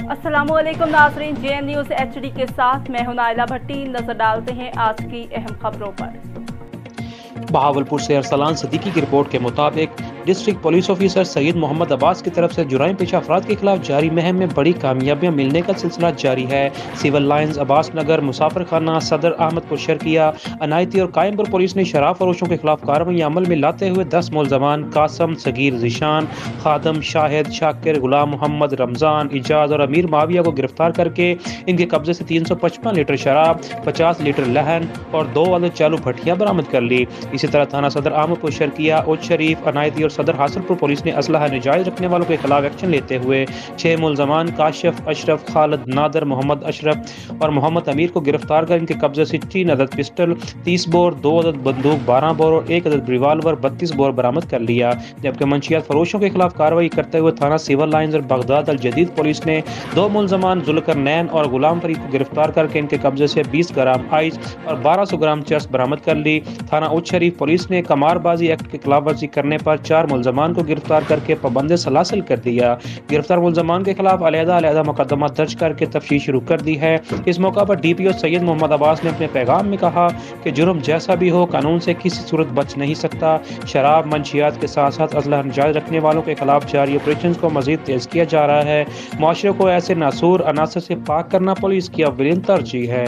अस्सलाम वालेकुम नाज़रीन, JN न्यूज़ HD के साथ मैं हूं नाइला भट्टी। नजर डालते हैं आज की अहम खबरों पर। बहावलपुर से अरसलान सिद्दीकी की रिपोर्ट के मुताबिक district police officer Syed Mohammad Abbas की तरफ से जुराइम पेशा अफराद के खिलाफ जारी मुहिम में बड़ी कामयाबियां मिलने का सिलसिला जारी है। सिविल लाइंस, अब्बास नगर, मुसाफिर खाना, सदर अहमदपुर शर्किया, अनायती और कायमपुर पुलिस ने शराब फरोशों के खिलाफ कार्रवाई अमल में लाते हुए 10 मुलजमान कासम, सगीर, जिशान, खादम, शाहिद, शाकिर, गुलाम मोहम्मद, रमजान, इजाज और अमीर माविया को गिरफ्तार करके इनके कब्जे से 355 लीटर शराब, 50 लीटर लहन और 2 वाले चालू भट्टियां बरामद कर ली। इसी तरह थाना सदर अहमदपुर शर्किया, उच्च शरीफ, अनायती और सदर हासिलपुर पुलिस ने असलहा नजायज रखने वालों के खिलाफ एक्शन लेते हुए 6 मुलजमान काशिफ, अशरफ, खालिद, नादर, मोहम्मद अशरफ और मोहम्मद अमीर को गिरफ्तार कर इनके कब्जे से 3 अदद पिस्टल, 30 बोर, 2 अदद बंदूक, 12 बोर और 1 अदद रिवाल्वर, 32 बोर बरामद कर लिया। जबकि मंशियात फरोशों के खिलाफ कार्रवाई करते हुए थाना सिविल लाइंस और बगदाद अल जदीद पुलिस ने 2 मुलजमान जुल्करनैन और गुलाम फरीद को गिरफ्तार करके इनके कब्जे से 20 ग्राम आइस और 1200 ग्राम चरस बरामद कर ली। थाना उच्च शरीफ पुलिस ने कमारबाजी एक्ट की खिलाफवर्जी करने पर 4 मुलजमान को गिरफ्तार करके पाबंद सलासिल कर दिया। गिरफ्तार मुलजमान के खिलाफ अलग-अलग मुकदमा दर्ज करके तफ्तीश शुरू कर दी है। इस मौका पर DPO सैयद मोहम्मद अब्बास ने अपने पैगाम में कहा कि जुर्म जैसा भी हो, कानून से किसी सूरत बच नहीं सकता। शराब, मंशियात के साथ साथ असलहा नजायज रखने वालों के खिलाफ जारी ऑपरेशन को मजीद तेज किया जा रहा है। माशरे को ऐसे नासूर अनासर से पाक करना पुलिस की अव्वलीन तरजीह है।